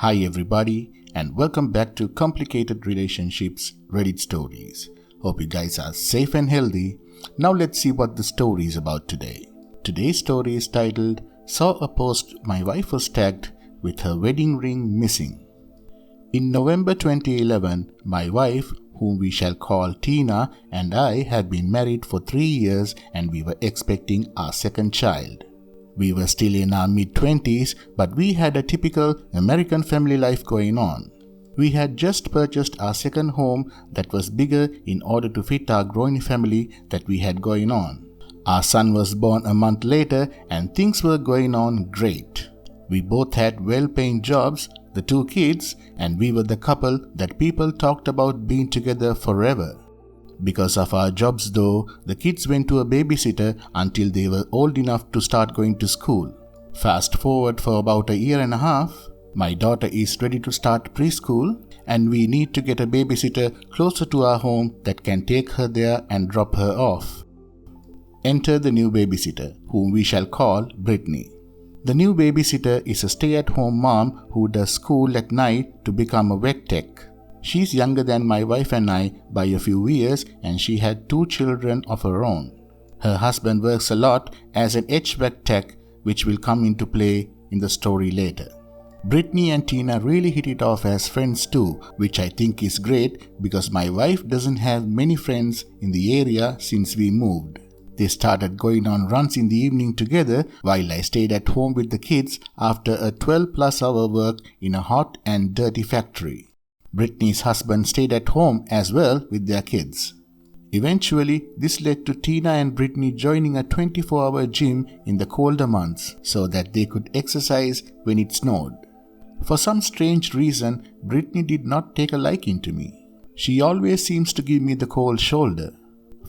Hi everybody and welcome back to Complicated Relationships Reddit Stories. Hope you guys are safe and healthy. Now let's see what the story is about today. Today's story is titled, Saw a post my wife was tagged with her wedding ring missing. In November 2011, my wife, whom we shall call Tina, and I had been married for 3 years and we were expecting our second child. We were still in our mid-20s, but we had a typical American family life going on. We had just purchased our second home that was bigger in order to fit our growing family that we had going on. Our son was born a month later and things were going on great. We both had well-paying jobs, the 2 kids, and we were the couple that people talked about being together forever. Because of our jobs though, the kids went to a babysitter until they were old enough to start going to school. Fast forward for about a year and a half, my daughter is ready to start preschool and we need to get a babysitter closer to our home that can take her there and drop her off. Enter the new babysitter, whom we shall call Brittany. The new babysitter is a stay-at-home mom who does school at night to become a vet tech. She's younger than my wife and I by a few years and she had 2 children of her own. Her husband works a lot as an HVAC tech, which will come into play in the story later. Brittany and Tina really hit it off as friends too, which I think is great because my wife doesn't have many friends in the area since we moved. They started going on runs in the evening together while I stayed at home with the kids after a 12+ hour work in a hot and dirty factory. Brittany's husband stayed at home as well with their kids. Eventually, this led to Tina and Brittany joining a 24-hour gym in the colder months so that they could exercise when it snowed. For some strange reason, Brittany did not take a liking to me. She always seems to give me the cold shoulder.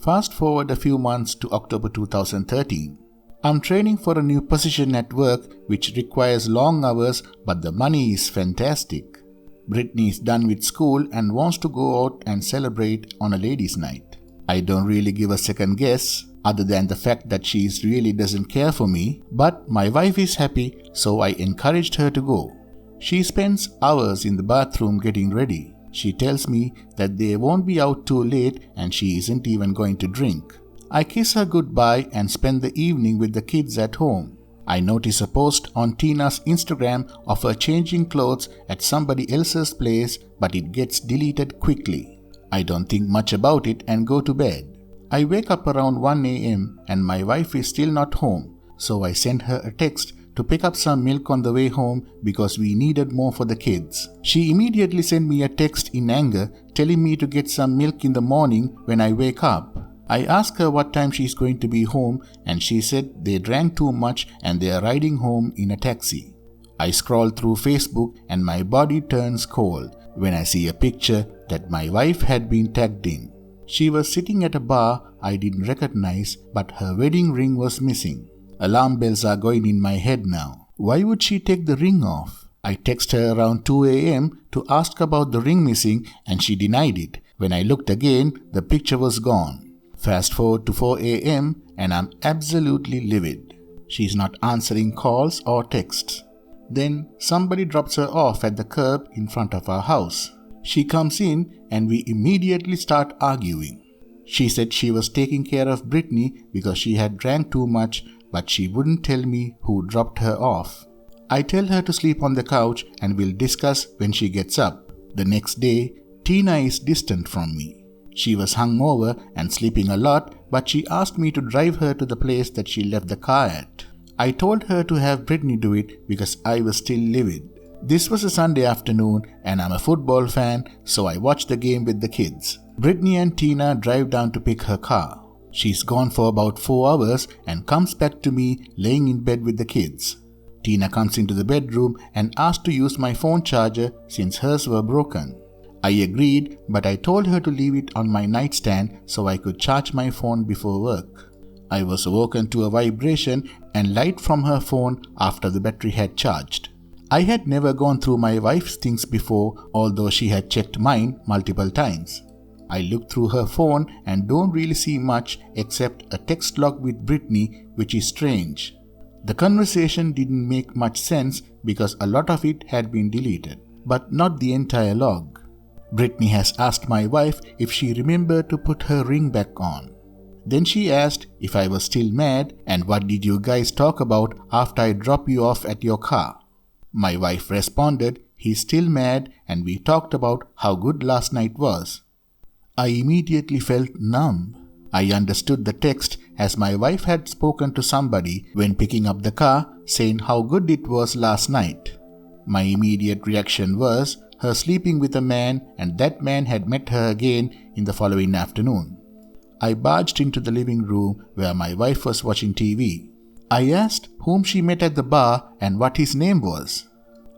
Fast forward a few months to October 2013. I'm training for a new position at work which requires long hours, but the money is fantastic. Brittany is done with school and wants to go out and celebrate on a ladies' night. I don't really give a second guess, other than the fact that she really doesn't care for me, but my wife is happy, so I encouraged her to go. She spends hours in the bathroom getting ready. She tells me that they won't be out too late and she isn't even going to drink. I kiss her goodbye and spend the evening with the kids at home. I notice a post on Tina's Instagram of her changing clothes at somebody else's place, but it gets deleted quickly. I don't think much about it and go to bed. I wake up around 1 a.m. and my wife is still not home, so I send her a text to pick up some milk on the way home because we needed more for the kids. She immediately sent me a text in anger telling me to get some milk in the morning when I wake up. I asked her what time she's going to be home and she said they drank too much and they are riding home in a taxi. I scroll through Facebook and my body turns cold when I see a picture that my wife had been tagged in. She was sitting at a bar I didn't recognize, but her wedding ring was missing. Alarm bells are going in my head now. Why would she take the ring off? I text her around 2 a.m. to ask about the ring missing and she denied it. When I looked again, the picture was gone. Fast forward to 4 a.m. and I'm absolutely livid. She's not answering calls or texts. Then somebody drops her off at the curb in front of our house. She comes in and we immediately start arguing. She said she was taking care of Brittany because she had drank too much, but she wouldn't tell me who dropped her off. I tell her to sleep on the couch and we'll discuss when she gets up. The next day, Tina is distant from me. She was hungover and sleeping a lot, but she asked me to drive her to the place that she left the car at. I told her to have Brittany do it because I was still livid. This was a Sunday afternoon and I'm a football fan, so I watched the game with the kids. Brittany and Tina drive down to pick her car. She's gone for about 4 hours and comes back to me laying in bed with the kids. Tina comes into the bedroom and asked to use my phone charger since hers were broken. I agreed, but I told her to leave it on my nightstand so I could charge my phone before work. I was awoken to a vibration and light from her phone after the battery had charged. I had never gone through my wife's things before, although she had checked mine multiple times. I looked through her phone and don't really see much except a text log with Brittany, which is strange. The conversation didn't make much sense because a lot of it had been deleted. but not the entire log. Brittany has asked my wife if she remembered to put her ring back on. Then she asked if I was still mad and what did you guys talk about after I dropped you off at your car. My wife responded, he's still mad and we talked about how good last night was. I immediately felt numb. I understood the text as my wife had spoken to somebody when picking up the car saying how good it was last night. My immediate reaction was her sleeping with a man and that man had met her again in the following afternoon. I barged into the living room where my wife was watching TV. I asked whom she met at the bar and what his name was.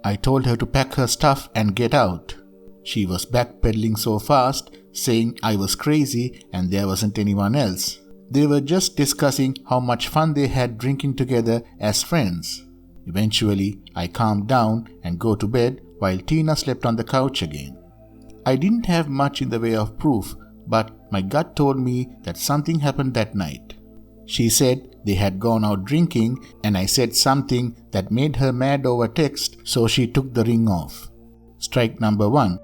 I told her to pack her stuff and get out. She was backpedaling so fast, saying I was crazy and there wasn't anyone else. They were just discussing how much fun they had drinking together as friends. Eventually, I calmed down and go to bed while Tina slept on the couch again. I didn't have much in the way of proof, but my gut told me that something happened that night. She said they had gone out drinking and I said something that made her mad over text, so she took the ring off. Strike number 1.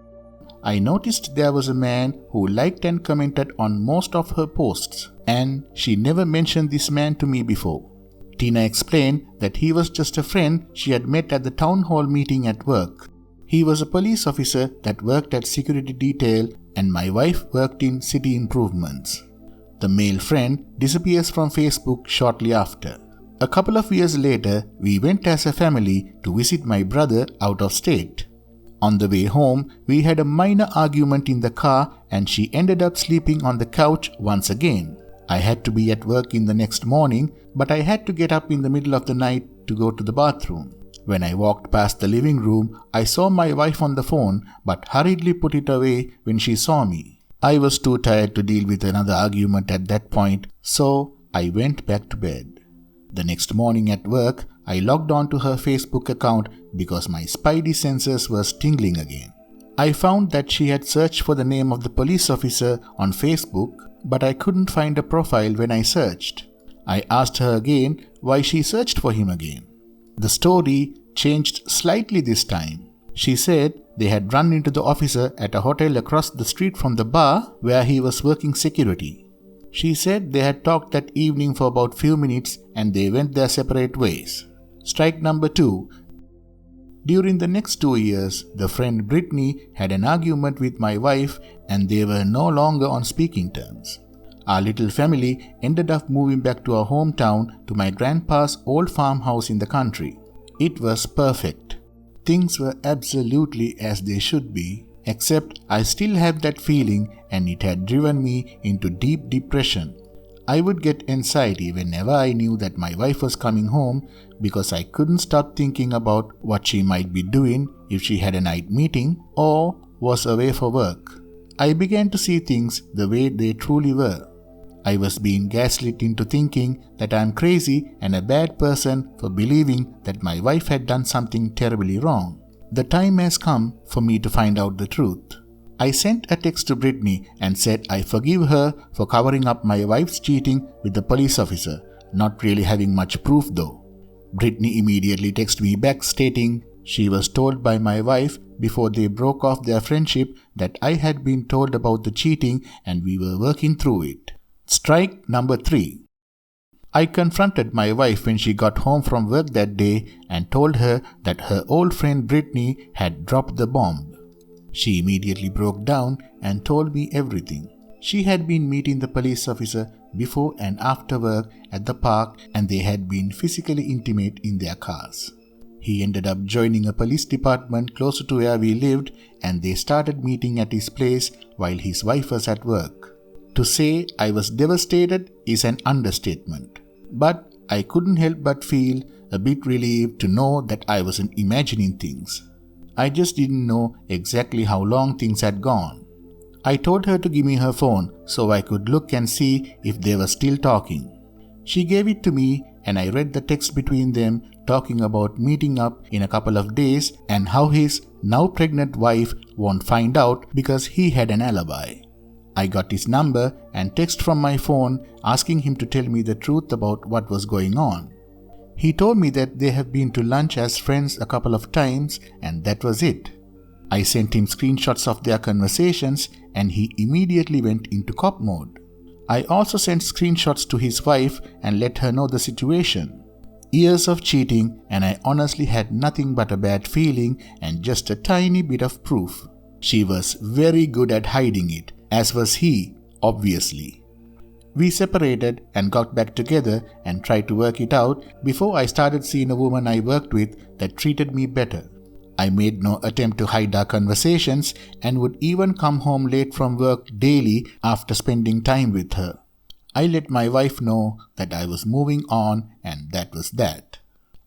I noticed there was a man who liked and commented on most of her posts, and she never mentioned this man to me before. Tina explained that he was just a friend she had met at the town hall meeting at work. He was a police officer that worked at security detail and my wife worked in city improvements. The male friend disappears from Facebook shortly after. A couple of years later, we went as a family to visit my brother out of state. On the way home, we had a minor argument in the car and she ended up sleeping on the couch once again. I had to be at work in the next morning, but I had to get up in the middle of the night to go to the bathroom. When I walked past the living room, I saw my wife on the phone but hurriedly put it away when she saw me. I was too tired to deal with another argument at that point, so I went back to bed. The next morning at work, I logged on to her Facebook account because my spidey senses were tingling again. I found that she had searched for the name of the police officer on Facebook, but I couldn't find a profile when I searched. I asked her again why she searched for him again. The story changed slightly this time. She said they had run into the officer at a hotel across the street from the bar where he was working security. She said they had talked that evening for about few minutes and they went their separate ways. Strike number 2. During the next 2 years, the friend Brittany had an argument with my wife and they were no longer on speaking terms. Our little family ended up moving back to our hometown to my grandpa's old farmhouse in the country. It was perfect. Things were absolutely as they should be, except I still have that feeling and it had driven me into deep depression. I would get anxiety whenever I knew that my wife was coming home because I couldn't stop thinking about what she might be doing if she had a night meeting or was away for work. I began to see things the way they truly were. I was being gaslit into thinking that I am crazy and a bad person for believing that my wife had done something terribly wrong. The time has come for me to find out the truth. I sent a text to Brittany and said I forgive her for covering up my wife's cheating with the police officer, not really having much proof though. Brittany immediately texted me back stating she was told by my wife before they broke off their friendship that I had been told about the cheating and we were working through it. Strike number 3. I confronted my wife when she got home from work that day and told her that her old friend Brittany had dropped the bomb. She immediately broke down and told me everything. She had been meeting the police officer before and after work at the park and they had been physically intimate in their cars. He ended up joining a police department closer to where we lived and they started meeting at his place while his wife was at work. To say I was devastated is an understatement, but I couldn't help but feel a bit relieved to know that I wasn't imagining things. I just didn't know exactly how long things had gone. I told her to give me her phone so I could look and see if they were still talking. She gave it to me and I read the text between them talking about meeting up in a couple of days and how his now pregnant wife won't find out because he had an alibi. I got his number and text from my phone asking him to tell me the truth about what was going on. He told me that they have been to lunch as friends a couple of times and that was it. I sent him screenshots of their conversations and he immediately went into cop mode. I also sent screenshots to his wife and let her know the situation. Years of cheating, and I honestly had nothing but a bad feeling and just a tiny bit of proof. She was very good at hiding it, as was he, obviously. We separated and got back together and tried to work it out before I started seeing a woman I worked with that treated me better. I made no attempt to hide our conversations and would even come home late from work daily after spending time with her. I let my wife know that I was moving on, and that was that.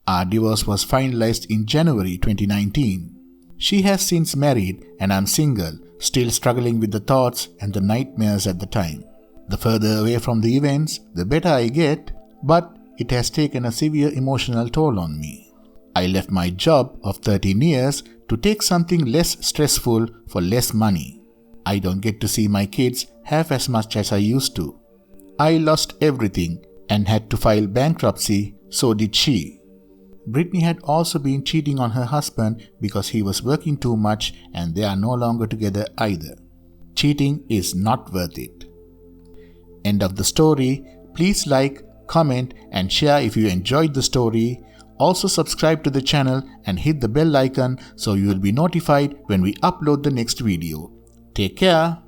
Our divorce was finalized in January 2019. She has since married and I'm single, still struggling with the thoughts and the nightmares at the time. The further away from the events, the better I get, but it has taken a severe emotional toll on me. I left my job of 13 years to take something less stressful for less money. I don't get to see my kids half as much as I used to. I lost everything and had to file bankruptcy, so did she. Brittany had also been cheating on her husband because he was working too much and they are no longer together either. Cheating is not worth it. End of the story. Please like, comment and share if you enjoyed the story. Also subscribe to the channel and hit the bell icon so you will be notified when we upload the next video. Take care.